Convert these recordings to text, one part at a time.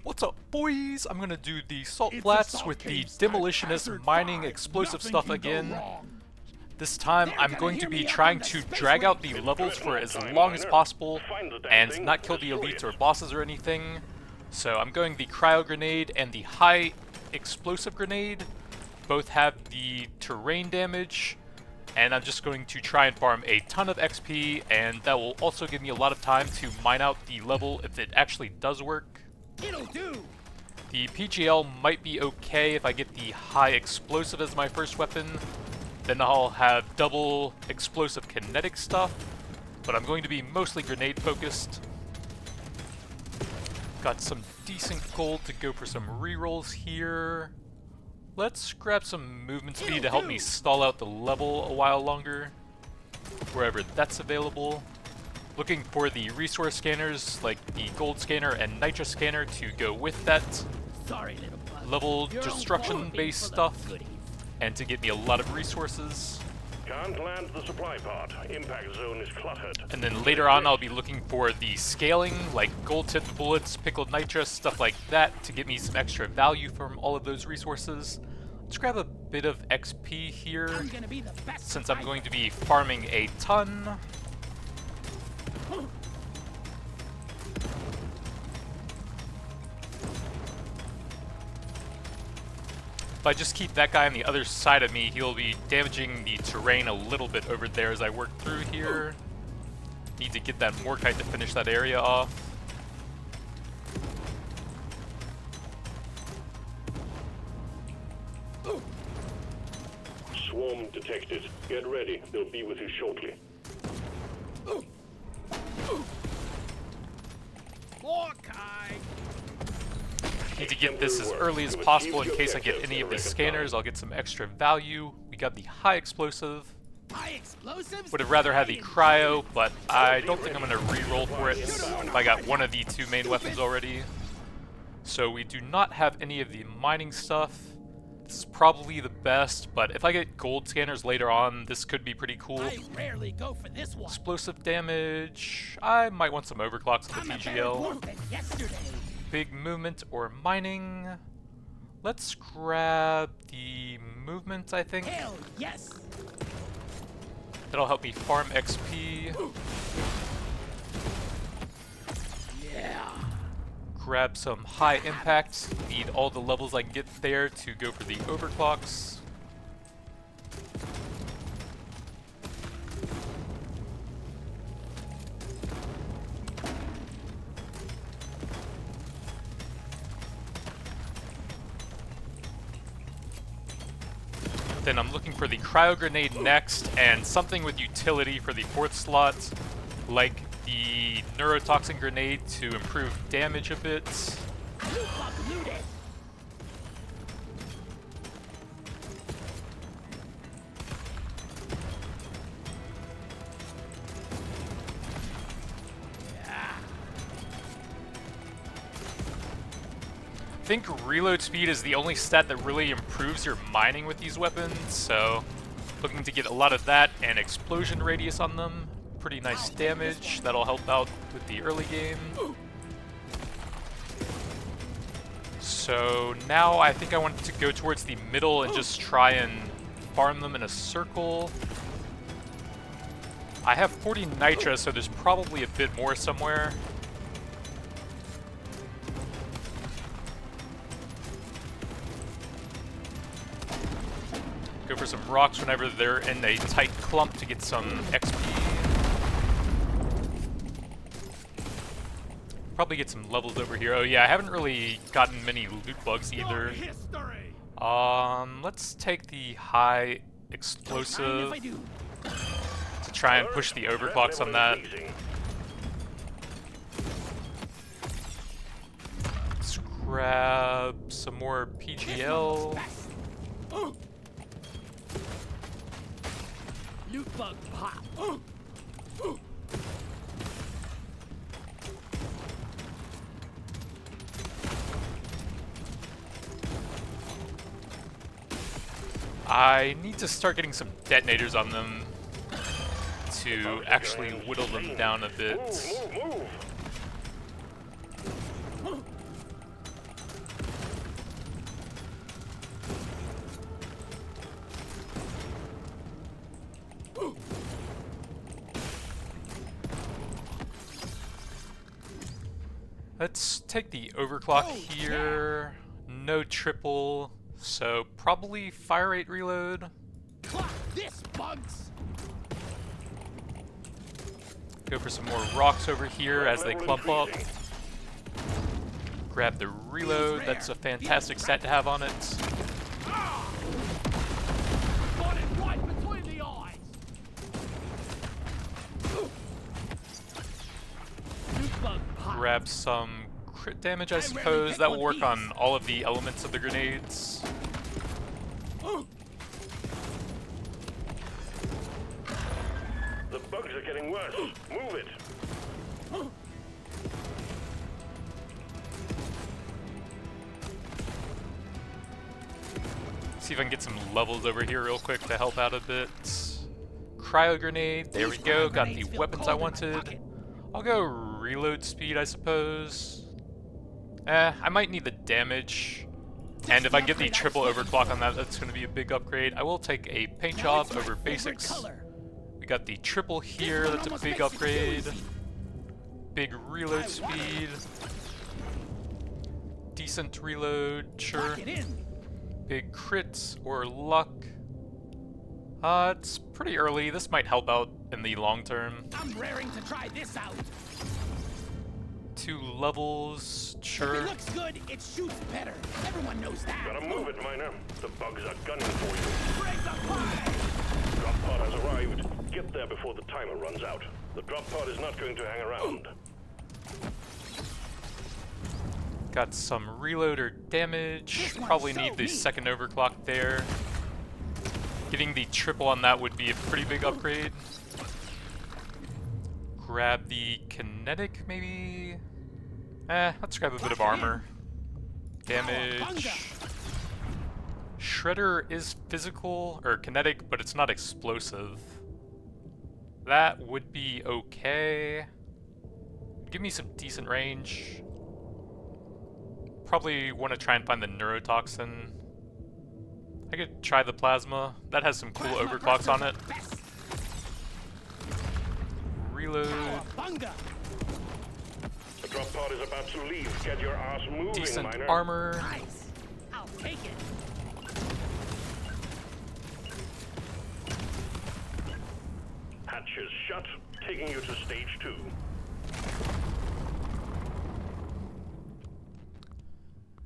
What's up, boys? I'm gonna do the salt flats with the demolitionist mining explosive stuff again. This time I'm going to be trying to drag out the levels for as long as possible and not kill the elites or bosses or anything. So I'm going the cryo grenade and the high explosive grenade. Both have the terrain damage, and I'm just going to try and farm a ton of XP, and that will also give me a lot of time to mine out the level if it actually does work. It'll do. The PGL might be okay if I get the high explosive as my first weapon. Then I'll have double explosive kinetic stuff, but I'm going to be mostly grenade focused. Got some decent gold to go for some rerolls here. Let's grab some movement speed to help me stall out the level a while longer, wherever that's available. Looking for the resource scanners, like the gold scanner and nitro scanner, to go with that level destruction based stuff, and to get me a lot of resources. Can't land the supply pod. Impact zone is cluttered. And then later on I'll be looking for the scaling, like gold tipped bullets, pickled nitrous, stuff like that, to get me some extra value from all of those resources. Let's grab a bit of XP here, since I'm going to be farming a ton. If I just keep that guy on the other side of me, he'll be damaging the terrain a little bit over there as I work through here. Need to get that Morkite to finish that area off. Swarm detected. Get ready. They'll be with you shortly. Need to get this as early as possible in case I get any of the scanners. I'll get some extra value. We got the high explosive. Would have rather had the cryo, but I don't think I'm going to re-roll for it if I got one of the two main weapons already. So we do not have any of the mining stuff. This is probably the best, but if I get gold scanners later on, this could be pretty cool. I rarely go for this one. Explosive damage. I might want some overclocks on the TGL. Big movement or mining. Let's grab the movement, I think. Hell yes. That'll help me farm XP. Yeah. Grab some high impact. Need all the levels I can get there to go for the overclocks. Then I'm looking for the cryo grenade next, and something with utility for the fourth slot, like the neurotoxin grenade to improve damage a bit. I think reload speed is the only stat that really improves your mining with these weapons, so looking to get a lot of that and explosion radius on them. Pretty nice damage. That'll help out with the early game. So now I think I want to go towards the middle and just try and farm them in a circle. I have 40 nitra, so there's probably a bit more somewhere. Go for some rocks whenever they're in a tight clump to get some XP. Probably get some levels over here. Oh yeah, I haven't really gotten many loot bugs either. Let's take the high explosive to try and push the overclocks on that. Let's grab some more PGL. Loot bug pop. I need to start getting some detonators on them to actually whittle them down a bit. Let's take the overclock here. No triple, so probably fire rate reload. Clock this, bugs. Go for some more rocks over here as they clump up. Grab the reload, that's a fantastic stat to have on it. Got it right between the eyes. New bug pop. Grab some crit damage, I suppose. That will work on all of the elements of the grenades. The bugs are getting worse. Move it. See if I can get some levels over here real quick to help out a bit. Cryo grenade, there we go, got the weapons I wanted. I'll go reload speed, I suppose. I might need the damage. And if I get the triple overclock on that, that's going to be a big upgrade. I will take a paint job over basics. We got the triple here, that's a big upgrade. Big reload speed. Decent reload, sure. Big crits or luck. It's pretty early. This might help out in the long term. I'm raring to try this out. 2 levels, sure. If it looks good, it shoots better. Everyone knows that. Gotta move it, Miner. The bugs are gunning for you. Break the fire. Drop pod has arrived. Get there before the timer runs out. The drop pod is not going to hang around. Got some reload or damage. Probably need the second overclock there. Getting the triple on that would be a pretty big upgrade. Grab the kinetic, maybe? Let's grab a bit of armor. Damage. Shredder is physical, or kinetic, but it's not explosive. That would be okay. Give me some decent range. Probably want to try and find the neurotoxin. I could try the plasma. That has some cool overclocks on it. Reload. The drop pod is about to leave. Get your ass moving, Decent Miner. armor. Nice. I'll take it. Hatches shut. Taking you to stage 2.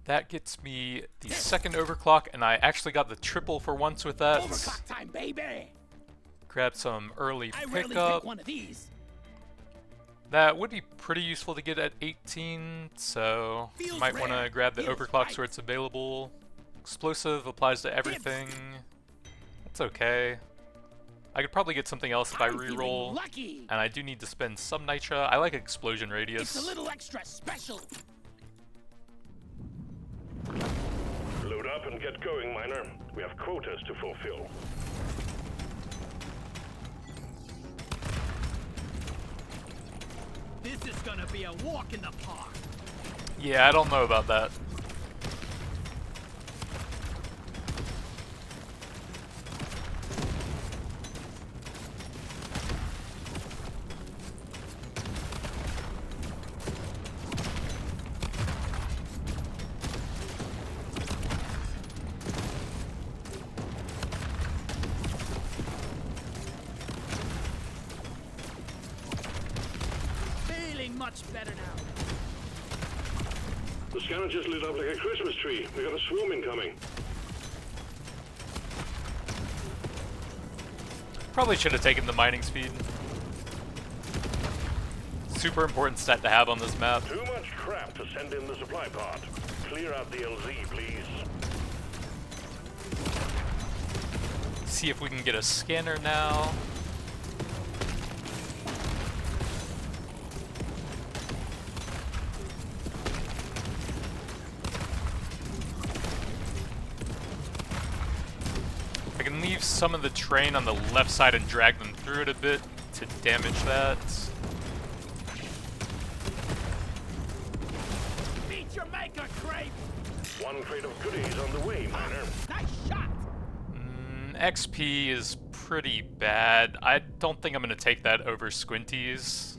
That gets me the second overclock, and I actually got the triple for once with that. Overclock time, baby. Grab some early I rarely pickup. pick one of these. That would be pretty useful to get at 18, so you might want to grab the overclocks where it's available. Explosive applies to everything. That's okay. I could probably get something else if I reroll, and I do need to spend some nitra. I like explosion radius. It's a little extra special. Load up and get going, Miner. We have quotas to fulfill. This is gonna be a walk in the park. Yeah, I don't know about that. Much better now. The scanner just lit up like a Christmas tree. We got a swarm incoming. Probably should have taken the mining speed. Super important stat to have on this map. Too much crap to send in the supply pod. Clear out the LZ, please. See if we can get a scanner now. I can leave some of the train on the left side and drag them through it a bit to damage that. Meet your maker, crate. One crate of goodies on the way, Miner. Nice shot. XP is pretty bad. I don't think I'm going to take that over Squinties.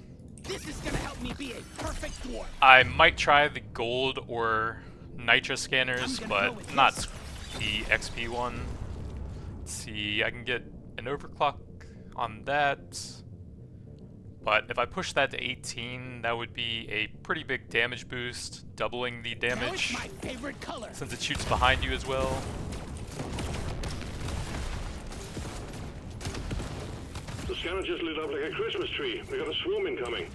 This is gonna help me be a perfect dwarf. I might try the gold or nitro scanners, but not the XP one. Let's see, I can get an overclock on that. But if I push that to 18, that would be a pretty big damage boost, doubling the damage Now it's my favorite color. since it shoots behind you as well. The scanner just lit up like a Christmas tree. We got a swarm incoming.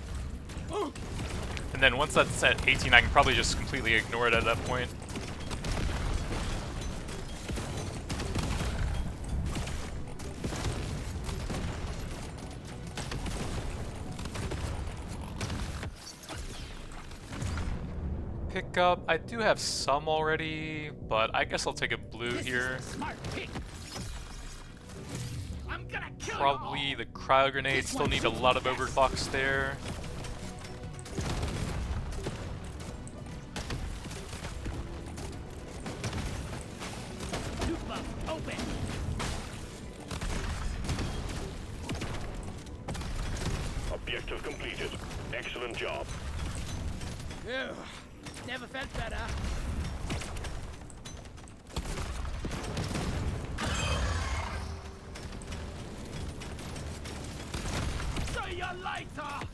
And then once that's at 18, I can probably just completely ignore it at that point. Pickup, I do have some already, but I guess I'll take a blue here. Smart pick. I'm gonna kill Probably the cryo grenade, still need a lot of overclocks there. Open. Objective completed. Excellent job. Ugh, never felt better. See you later.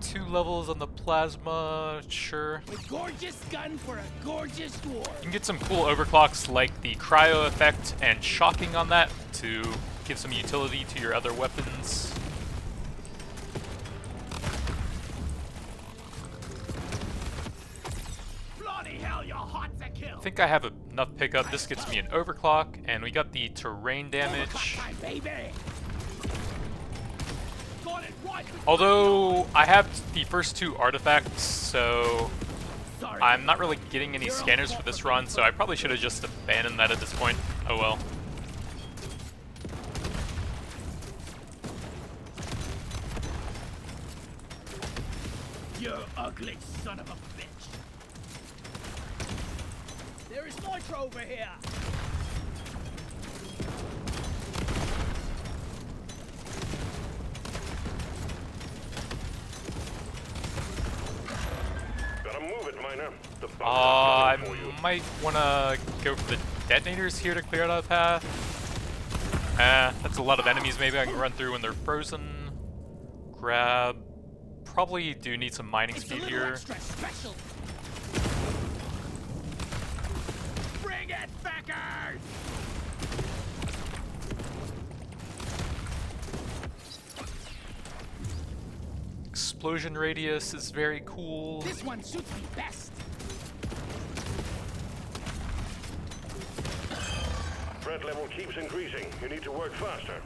2 levels on the plasma, sure. A gorgeous gun for a gorgeous dwarf. You can get some cool overclocks like the cryo effect and shocking on that to give some utility to your other weapons. Bloody hell, you're hot to kill. I think I have enough pickup. This gets me an overclock, and we got the terrain damage. Time, baby. Got it right. Although I have the first 2 artifacts, so Sorry. I'm not really getting any scanners for this run, so I probably should have just abandoned that at this point. Oh well. You ugly son of a bitch. There is nitro over here. Gotta move it, Miner. The bomb's I coming for you. might want to go for the detonators here to clear out a path. That's a lot of enemies maybe I can run through when they're frozen. Grab. Probably do need some mining It's a speed little here. extra special. Bring it, fuckers! Explosion radius is very cool. This one suits me best. Threat level keeps increasing. You need to work faster.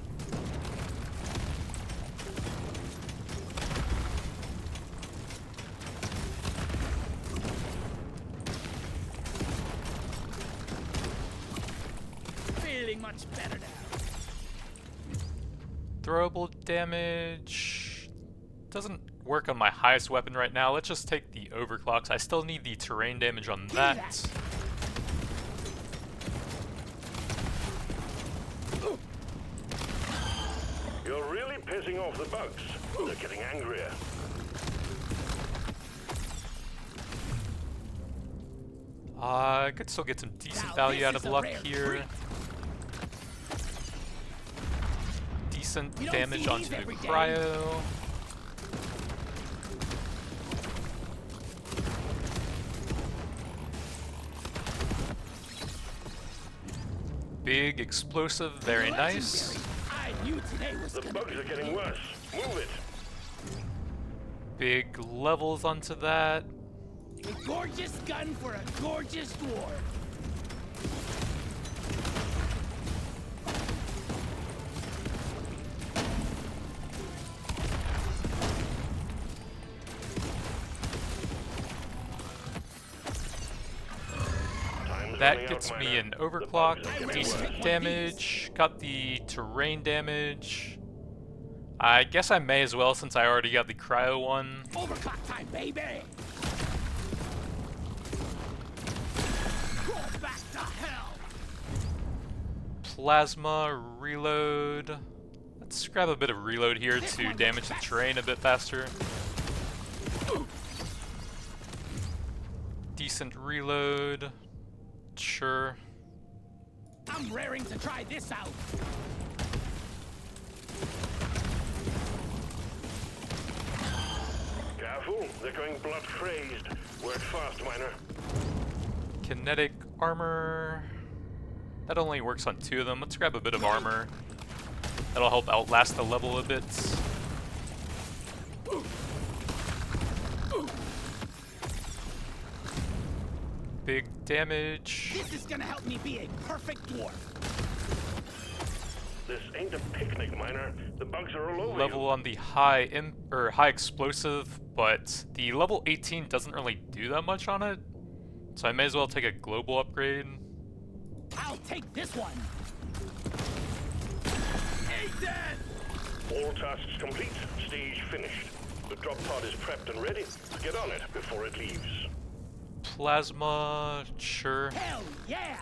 Feeling much better now. Throwable damage doesn't work on my highest weapon right now. Let's just take the overclocks. I still need the terrain damage on that. You're really pissing off the bugs. They're getting angrier. I could still get some decent Now value this out of is a luck rare here. treat. Decent You don't damage see onto these the every day. cryo. Big explosive, very nice. I knew today was The gonna bugs are getting worse. Move it. Big levels onto that. be a gorgeous gun for a gorgeous dwarf. Time's That running gets out, me Miner. an The overclock, bugs are getting decent worse. damage, got the terrain damage. I guess I may as well since I already got the cryo one. Overclock time, baby! Go back to hell! Plasma reload. Let's grab a bit of reload here to damage the terrain a bit faster. Decent reload. Sure. I'm raring to try this out. Careful, they're going blood crazed. Work fast, miner. Kinetic armor. That only works on 2 of them. Let's grab a bit of armor. That'll help outlast the level a bit. Big damage. This is gonna help me be a perfect dwarf. This ain't a picnic, miner. The bugs are all over Level you. on the high high explosive, but the level 18 doesn't really do that much on it. So I may as well take a global upgrade. I'll take this one. Hey, Dad! All tasks complete. Stage finished. The drop pod is prepped and ready. Get on it before it leaves. Plasma, sure. Hell yeah!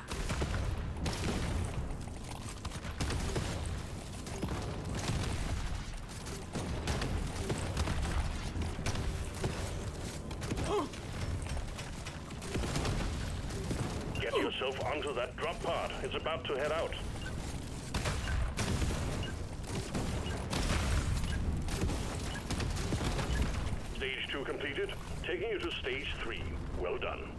Get yourself onto that drop pod. It's about to head out. Stage 2 completed. Taking you to stage 3. Well done.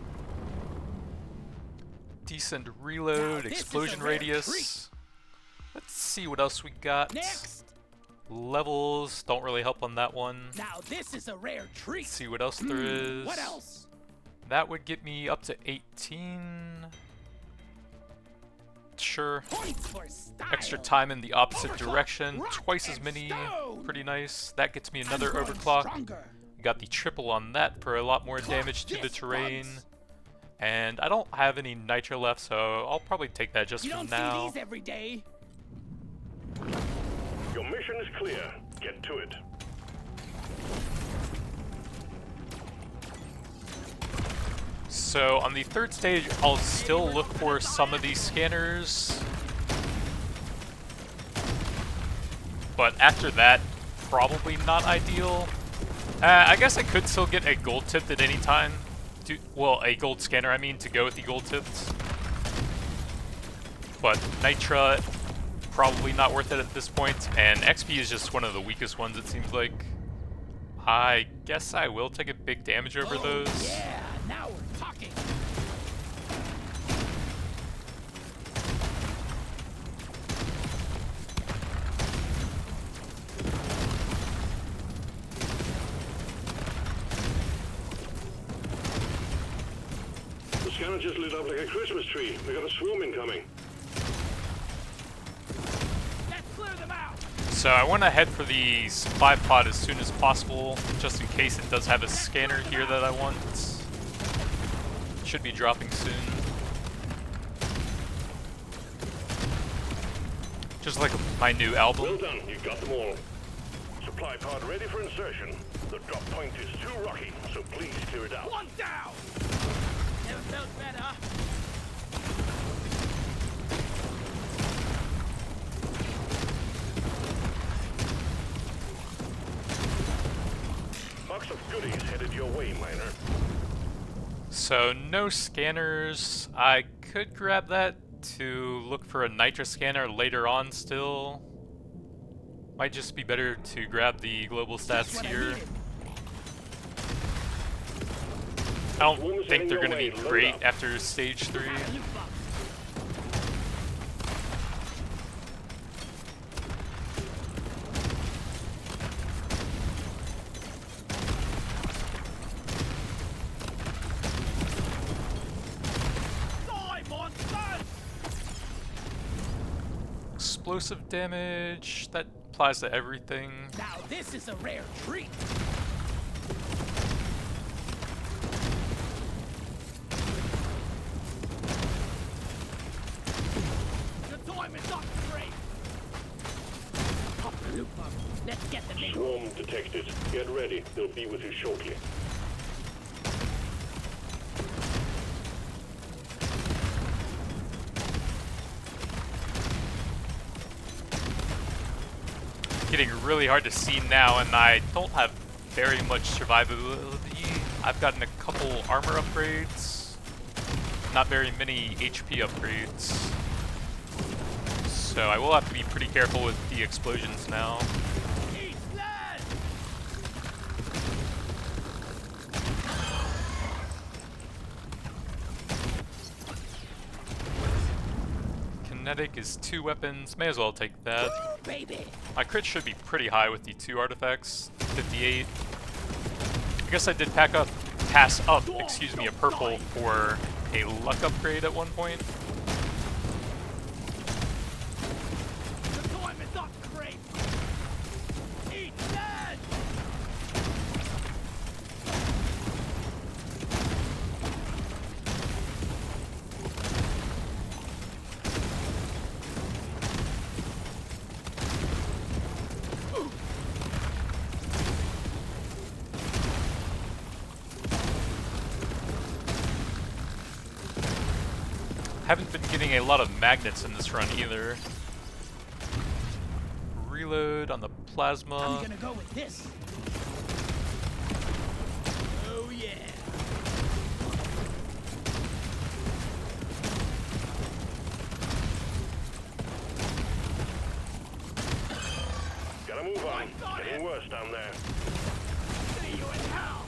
Decent reload, Now, this is explosion a rare radius. treat. Let's see what else we got. Next! Levels don't really help on that one. Now this is a rare treat. Let's see what else there is. What else? That would get me up to 18. Sure. Points for style. Extra time in the opposite Overclock, direction, rock, twice as and many. stone. Pretty nice. That gets me I'm another growing overclock. stronger. We got the triple on that for a lot more damage to the this terrain. bugs. And I don't have any nitro left, so I'll probably take that just You for don't now. see these every day. Your mission is clear. Get to it. So on the 3rd stage, I'll still look for some of these scanners. But after that, probably not ideal. I guess I could still get a gold tipped at any time. Well, a gold scanner, I mean, to go with the gold tipped. But Nitra, probably not worth it at this point. And XP is just one of the weakest ones, it seems like. I guess I will take a big damage over those. Yeah, now we're talking. The scanner just lit up like a Christmas tree. We got a swarm incoming. Let's clear them out. So I want to head for the supply pod as soon as possible, just in case it does have a scanner here that I want. Should be dropping soon. Just like my new Well album. done. You got them all. Supply pod ready for insertion. The drop point is too rocky, so please clear it out. One down. Never felt better. Box of goodies headed your way, miner. So no scanners. I could grab that to look for a nitro scanner later on still. Might just be better to grab the global That's stats what I here. needed. I don't think they're going to be great after stage 3. Got a new box. Die, monsters! Explosive damage, that applies to everything. Now this is a rare treat. The time is up, straight. Pop the loop up. Let's get them in. Swarm detected. Get ready. They'll be with you shortly. getting really hard to see now, and I don't have very much survivability. I've gotten a couple armor upgrades, not very many HP upgrades. So I will have to be pretty careful with the explosions now. Kinetic is 2 weapons, may as well take that. My crit should be pretty high with the 2 artifacts, 58. I guess I did pass up, excuse me, a purple for a luck upgrade at one point. Haven't been getting a lot of magnets in this run either. Reload on the plasma. I'm gonna go with this. Oh yeah. Gotta move on. Getting worse down there. See you in hell.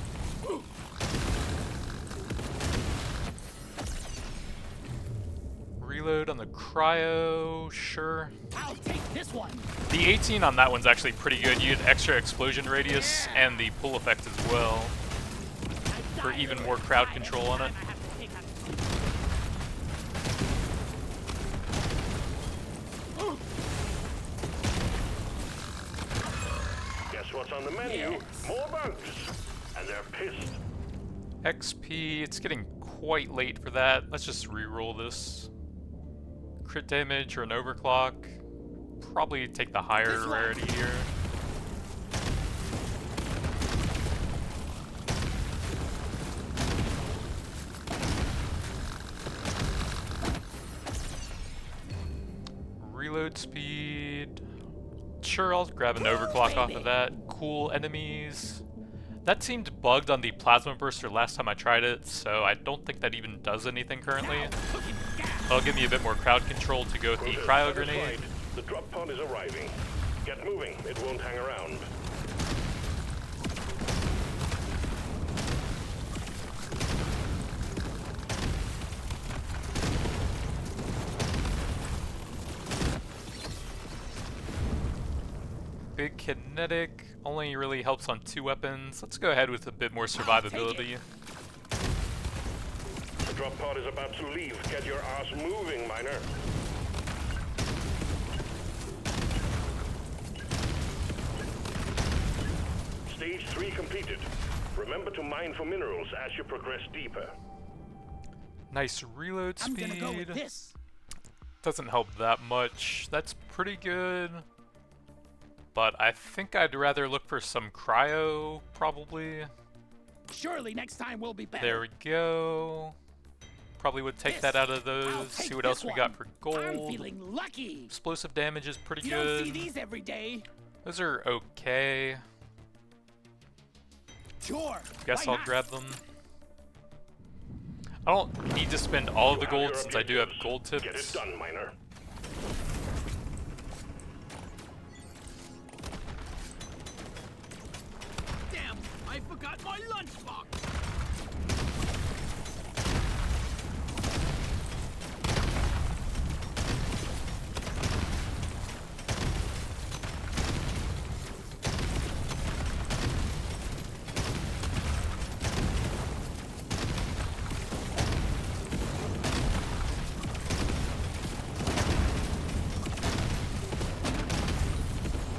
Reload on the cryo, sure. I'll take this one. The 18 on that one's actually pretty good. You get extra explosion radius and the pull effect as well, for even more crowd control on it. Guess what's on the menu? More bugs. And they're pissed. XP, it's getting quite late for that. Let's just re-roll this. Crit damage or an overclock. Probably take the higher rarity here. Reload speed. Sure, I'll grab an overclock off of that. Cool enemies. That seemed bugged on the plasma burster last time I tried it, so I don't think that even does anything currently. That'll give me a bit more crowd control to go with the cryo grenade. The drop pod is arriving. Get moving, it won't hang around. Big kinetic only really helps on 2 weapons. Let's go ahead with a bit more survivability. The drop pod is about to leave. Get your ass moving, miner. Stage 3 completed. Remember to mine for minerals as you progress deeper. Nice reload speed. I'm gonna go with this. Doesn't help that much. That's pretty good. But I think I'd rather look for some cryo, probably. Surely next time we'll be better. There we go. Probably would take that out of those. See what else we got for gold. I'm feeling lucky. Explosive damage is pretty You good. don't see these every day. Those are okay. Sure. Guess why I'll not? grab them. I don't need to spend all of the gold since I do have gold tips. Get it done, miner. Damn, I forgot my lunchbox.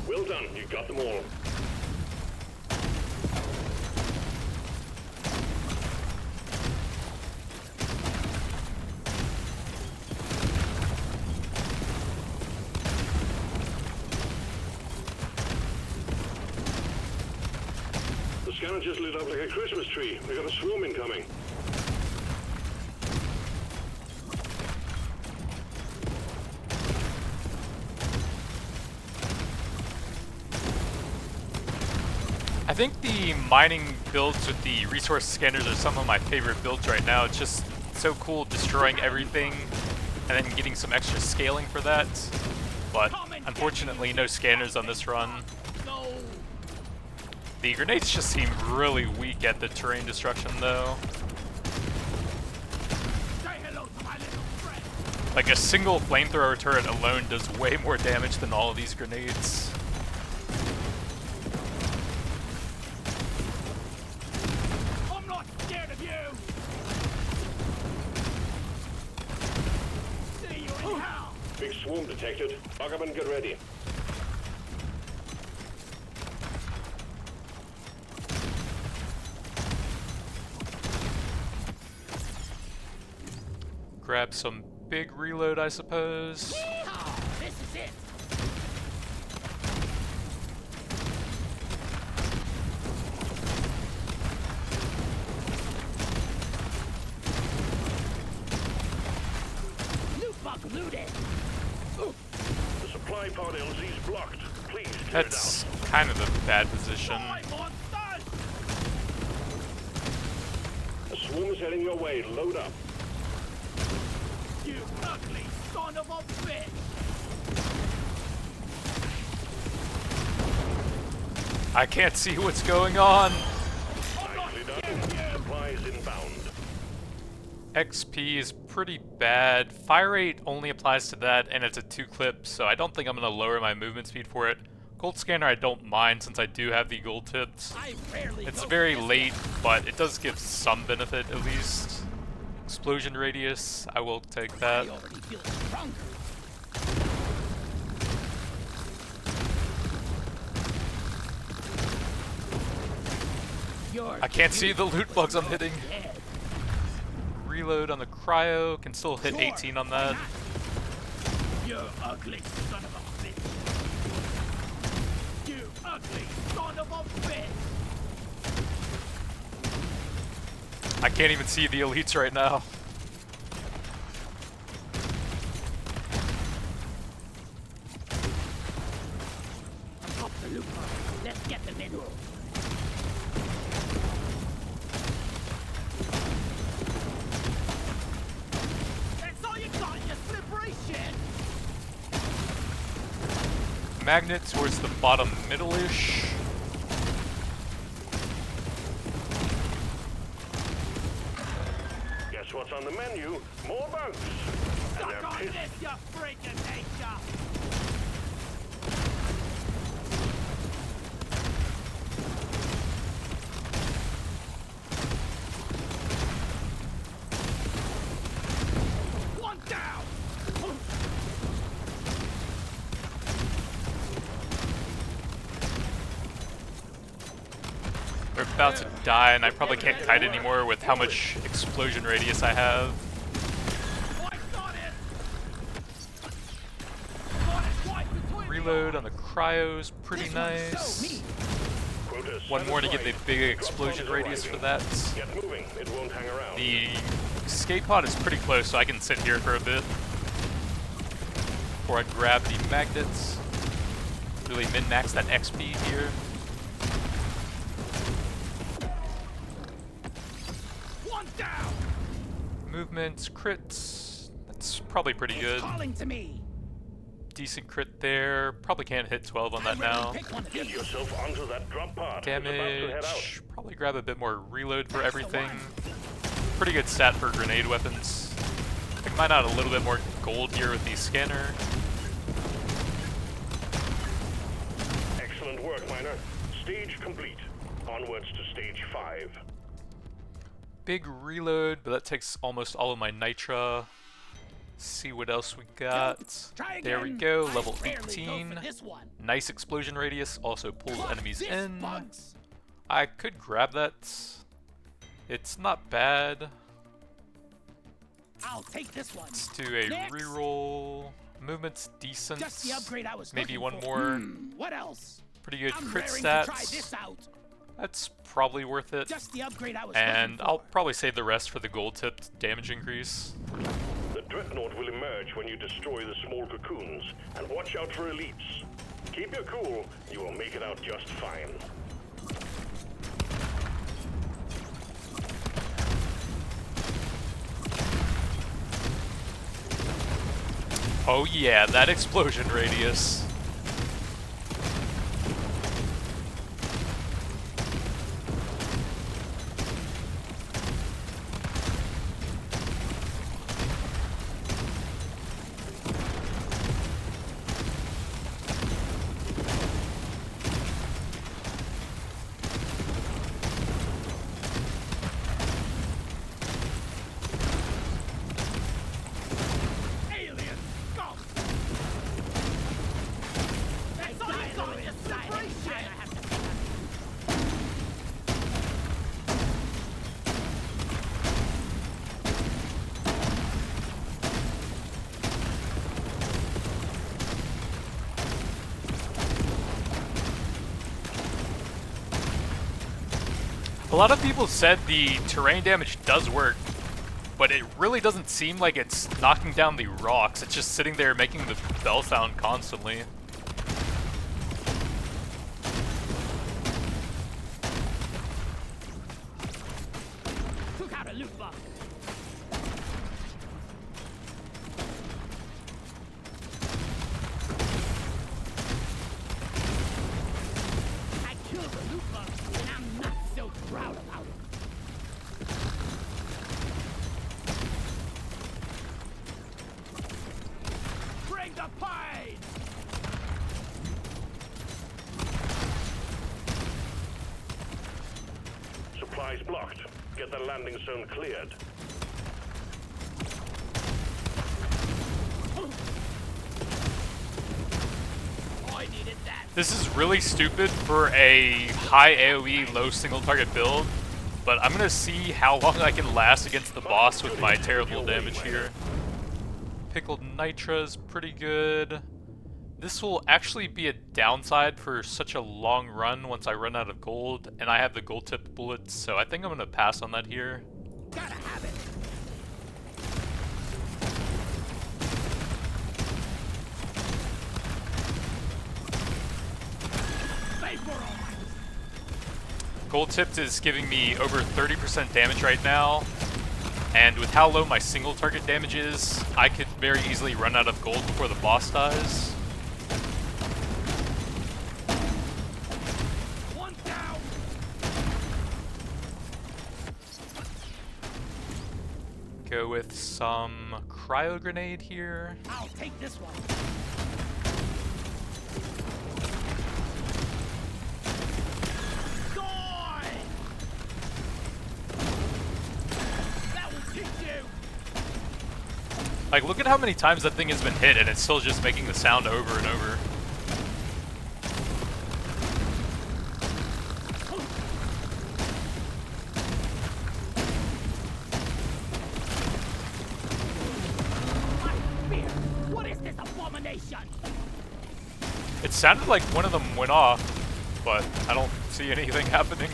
Well done, you got them all. The scanner just lit up like a Christmas tree. We got a swarm incoming. I think the mining builds with the resource scanners are some of my favorite builds right now. It's just so cool destroying everything and then getting some extra scaling for that. But unfortunately, no scanners on this run. The grenades just seem really weak at the terrain destruction though. Like a single flamethrower turret alone does way more damage than all of these grenades. I'm not scared of you. See you in hell. Big swarm detected. Buggerman, get ready. Grab some big reload, I suppose. Yeehaw! This is it. Loot bug looted. The supply pod LZ's blocked. Please clear That's it out. kind of a bad position. Die, monsters! A swarm is heading your way. Load up. You ugly son of a bitch! I can't see what's going on. Nicely done. Supplies inbound. XP is pretty bad. Fire rate only applies to that, and it's a 2-clip, so I don't think I'm going to lower my movement speed for it. Gold scanner I don't mind since I do have the gold tips. I rarely It's go very this late, but it does give some benefit at least. Explosion radius, I will take that. I already feel stronger. You're I can't see the loot bugs I'm hitting. dead. Reload on the cryo, can still hit 18 on that. You ugly son of a bitch. You ugly son of a bitch. I can't even see the elites right now. Up the loot bug. Let's get them in. That's all you got, you slippery shit. Magnet towards the bottom middle-ish. Guess what's on the menu? More bugs. And Suck they're on pissed. this, you freaking nature. One down. They're about to die, and I probably can't kite anymore with how much explosion radius I have. I got it. Got it right between Reload on the cryos, pretty This one's nice. so mean. Quota One more to get the satisfied. big Drop explosion pod is radius for arriving. that. Get moving. It won't hang around. The escape pod is pretty close, so I can sit here for a bit before I grab the magnets. Really min-max that XP here. One down. Movements, crits. That's probably pretty It's good. calling to me. Decent crit there. Probably can't hit 12 on that I rarely now. pick one of Get these. yourself onto that drop pod. It's about to head out. Damage. Probably grab a bit more reload for That's the everything. one. Pretty good stat for grenade weapons. I think I might add a little bit more gold here with the scanner. Excellent work, Miner. Stage complete. Onwards to stage 5. Big reload, but that takes almost all of my nitra. See what else we got. Try There we again. go, I level rarely go 18. for this one. Nice explosion radius, also pulls Fuck enemies this, in. bugs. I could grab that. It's not bad. I'll take this one. Let's do a Next. reroll. Movement's decent. Just the upgrade I was Maybe looking one for. more. What else? Pretty good I'm crit raring to try stats. this out. That's probably worth it. Just the upgrade I was And looking I'll for. probably save the rest for the gold tipped damage increase. The dreadnought will emerge when you destroy the small cocoons. And watch out for elites. Keep your cool. You will make it out just fine. Oh yeah, that explosion radius. A lot of people said the terrain damage does work, but it really doesn't seem like it's knocking down the rocks. It's just sitting there making the bell sound constantly. Took out a loot box. I killed a loot box, and I'm not so proud about it. Bring the pain! Supplies blocked. Get the landing zone cleared. I needed that. This is really stupid for a high AoE, low single target build, but I'm gonna see how long I can last against the boss with my terrible damage here. Pickled Nitra is pretty good. This will actually be a downside for such a long run once I run out of gold, and I have the gold tip bullets, so I think I'm gonna pass on that here. Gotta have it. Gold tipped is giving me over 30% damage right now, and with how low my single target damage is, I could very easily run out of gold before the boss dies. One down. Go with some cryo grenade here. I'll take this one. Die! That will teach you. Like, look at how many times that thing has been hit and it's still just making the sound over and over. My spear. What is this abomination? It sounded like one of them went off, but I don't see anything happening.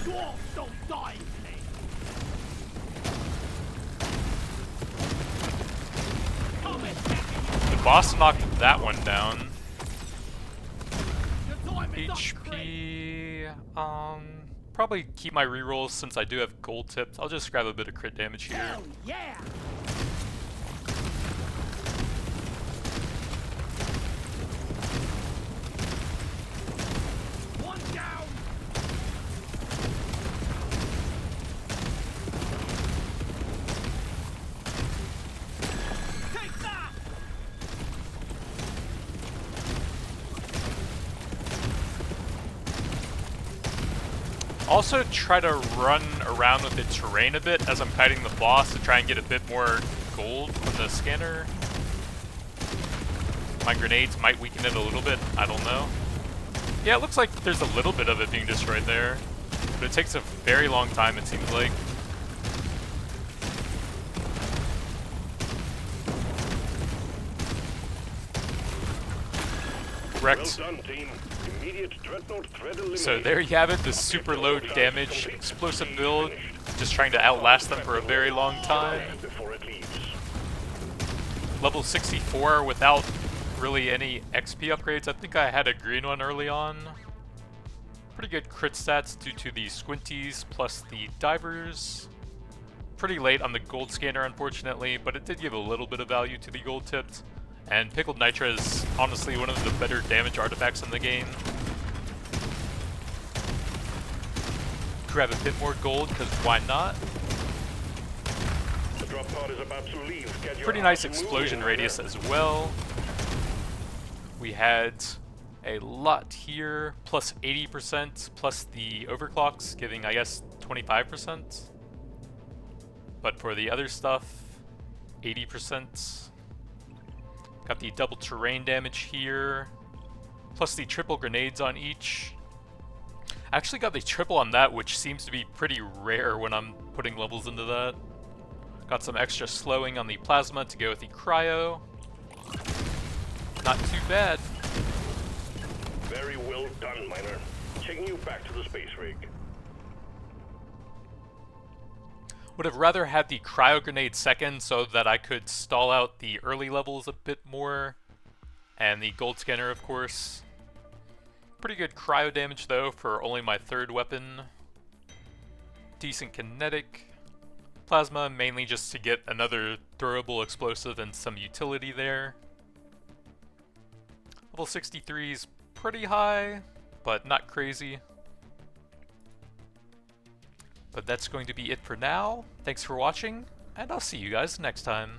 Dwarves don't die easily. Come and get me. The boss knocked that one down. The time is up, Craig. HP, probably keep my rerolls since I do have gold tipped. I'll just grab a bit of crit damage here. Hell yeah! One down. Take that. Also try to run around with the terrain a bit as I'm fighting the boss to try and get a bit more gold from the scanner. My grenades might weaken it a little bit, I don't know. Yeah, it looks like there's a little bit of it being destroyed there, but it takes a very long time, it seems like. Wrecked. Well done, team. Immediate dreadnought threat eliminated. So there you have it, the super low damage explosive build, just trying to outlast them for a very long time. Before it leaves. Level 64 without really any XP upgrades. I think I had a green one early on. Pretty good crit stats due to the squinties plus the divers. Pretty late on the gold scanner, unfortunately, but it did give a little bit of value to the gold tipped. And Pickled Nitra is honestly one of the better damage artifacts in the game. Grab a bit more gold, because why not? The drop pod is about to leave. Get your Pretty nice ass moving, explosion radius as well. We had a lot here, plus 80%, plus the overclocks, giving, I guess, 25%. But for the other stuff, 80%. Got the double terrain damage here, plus the triple grenades on each. I actually got the triple on that, which seems to be pretty rare when I'm putting levels into that. Got some extra slowing on the plasma to go with the cryo. Not too bad. Very well done, Miner. Taking you back to the space rig. Would have rather had the cryo grenade second so that I could stall out the early levels a bit more. And the gold scanner, of course. Pretty good cryo damage though for only my third weapon. Decent kinetic. Plasma mainly just to get another durable explosive and some utility there. Level 63 is pretty high, but not crazy. But that's going to be it for now. Thanks for watching, and I'll see you guys next time.